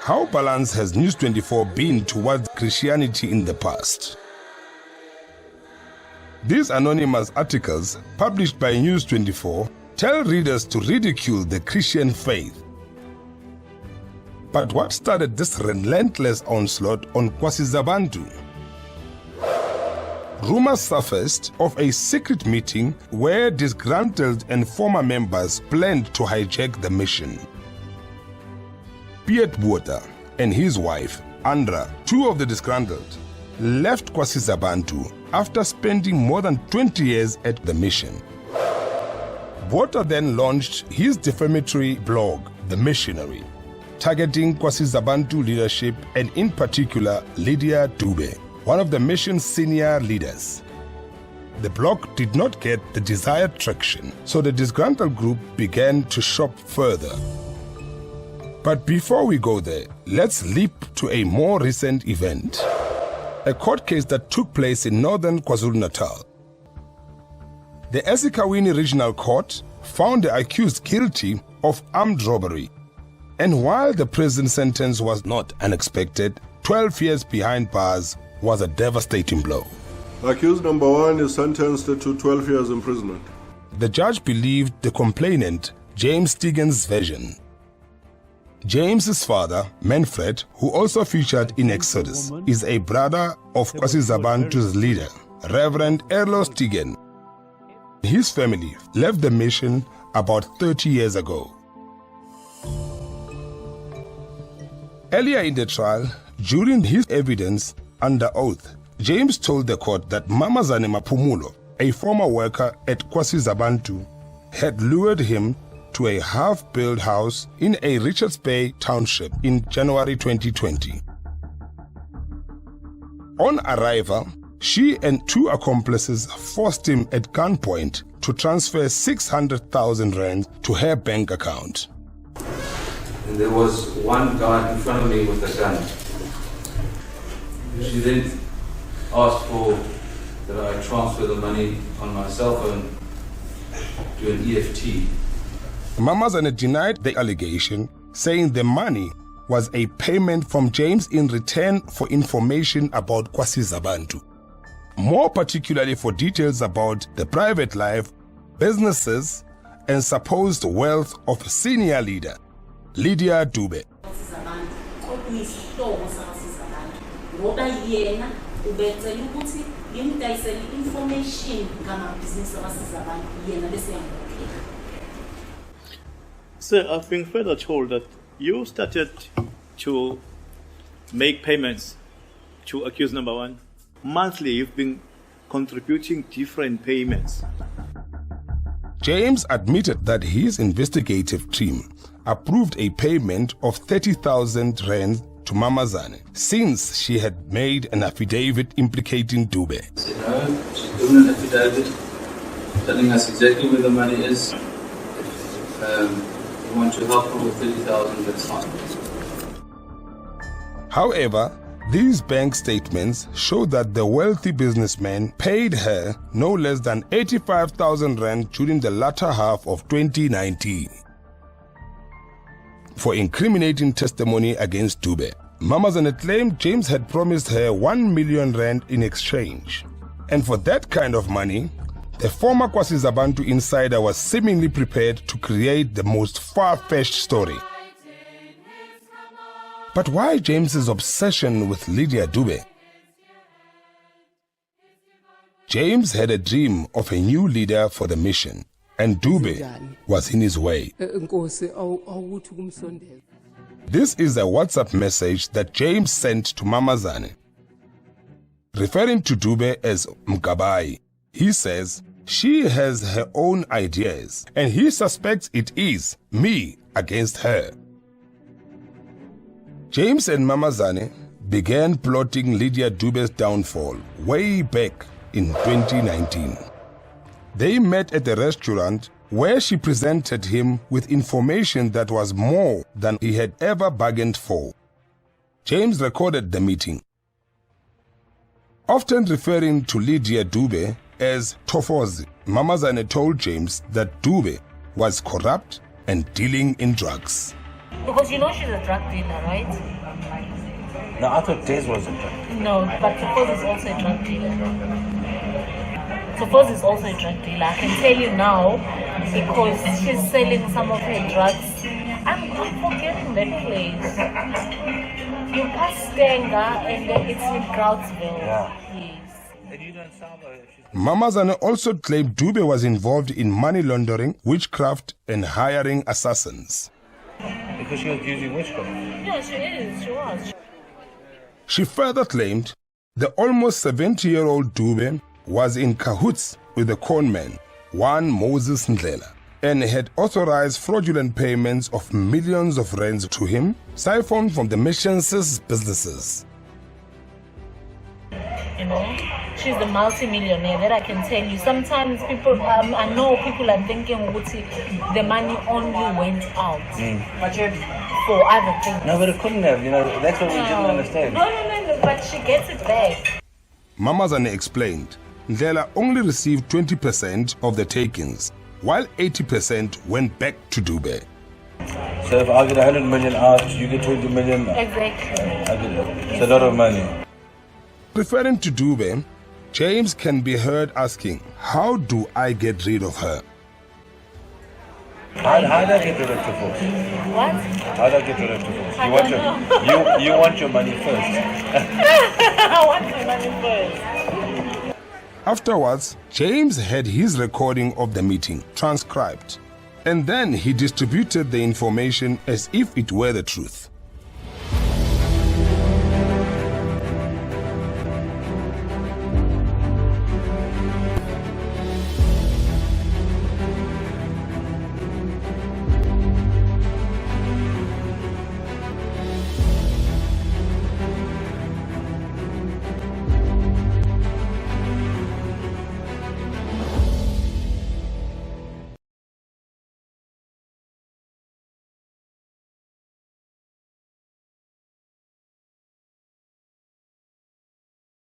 How balanced has News24 been towards Christianity in the past? These anonymous articles, published by News24, tell readers to ridicule the Christian faith. But what started this relentless onslaught on KwaSizabantu? Rumors surfaced of a secret meeting where disgruntled and former members planned to hijack the mission. Piet Botha and his wife, Andra, two of the disgruntled, left KwaSizabantu after spending more than 20 years at the mission. Botha then launched his defamatory blog, The Missionary, targeting KwaSizabantu leadership and in particular Lydia Dube, one of the mission's senior leaders. The blog did not get the desired traction, so the disgruntled group began to shop further. But before we go there, let's leap to a more recent event. A court case that took place in northern KwaZulu-Natal. The eSekhawini Regional Court found the accused guilty of armed robbery. And while the prison sentence was not unexpected, 12 years behind bars was a devastating blow. Accused number 1 is sentenced to 12 years imprisonment. The judge believed the complainant, James Stegen's version. James's father, Manfred, who also featured in Exodus, is a brother of KwaSizabantu's leader, Reverend Erlo Stegen. His family left the mission about 30 years ago. Earlier in the trial, during his evidence under oath, James told the court that Mulo, a former worker at KwaSizabantu, had lured him to a half-built house in a Richards Bay township in January 2020. On arrival, she and 2 accomplices forced him at gunpoint to transfer 600,000 rand to her bank account. And there was one guy in front of me with a gun. She then asked for that I transfer the money on my cell phone to an EFT. Mamaan denied the allegation, saying the money was a payment from James in return for information about KwaSizabantu, more particularly for details about the private life, businesses, and supposed wealth of senior leader Lydia Dube. Sir, I've been further told that you started to make payments to accused number 1. Monthly, you've been contributing different payments. James admitted that his investigative team approved a payment of 30,000 rand to Mamaan since she had made an affidavit implicating Dube. No, she's given an affidavit telling us exactly where the money is. We want to help her with 30,000, that's fine. However, these bank statements show that the wealthy businessman paid her no less than 85,000 rand during the latter half of 2019. For incriminating testimony against Dube, Mamaan claimed James had promised her 1 million rand in exchange. And for that kind of money, the former KwaSizabantu insider was seemingly prepared to create the most far-fetched story. But why James's obsession with Lydia Dube? James had a dream of a new leader for the mission, and Dube was in his way. This is a WhatsApp message that James sent to Mamaan. Referring to Dube as Mgabai, he says she has her own ideas, and he suspects it is me against her. James and Mamaan began plotting Lydia Dube's downfall way back in 2019. They met at a restaurant where she presented him with information that was more than he had ever bargained for. James recorded the meeting. Often referring to Lydia Dube as Tofozi, Mamaan told James that Dube was corrupt and dealing in drugs. Because you know she's a drug dealer, right? No, I thought Des was a drug dealer. No, but suppose it's also a drug dealer. Suppose it's also a drug dealer. I can tell you now because she's selling some of her drugs. I'm forgetting that place. You pass Stenga and then it's in Groutsville. Yeah. Yes. And you don't sound like she's... Mamazane also claimed Dube was involved in money laundering, witchcraft, and hiring assassins. Because she was using witchcraft. Yeah, she is. She was. She further claimed the almost 70-year-old Dube was in cahoots with the conman, one Moses Ndlela, and had authorized fraudulent payments of millions of rands to him, siphoned from the mission's businesses. You know, she's the multi-millionaire, that I can tell you. Sometimes people, I know people are thinking the money only went out for other things. No, but it couldn't have, you know, that's what we didn't understand. No, but she gets it back. Mamazane explained, Ndlela only received 20% of the takings, while 80% went back to Dube. So if I get 100 million out, you get 20 million. Exactly. I get it. It's a lot of money. Referring to Dube, James can be heard asking, how do I get rid of her? How do I get rid of the force? What? How do I get rid of the force? I don't know. You want your money first. I want my money first. Afterwards, James had his recording of the meeting transcribed, and then he distributed the information as if it were the truth.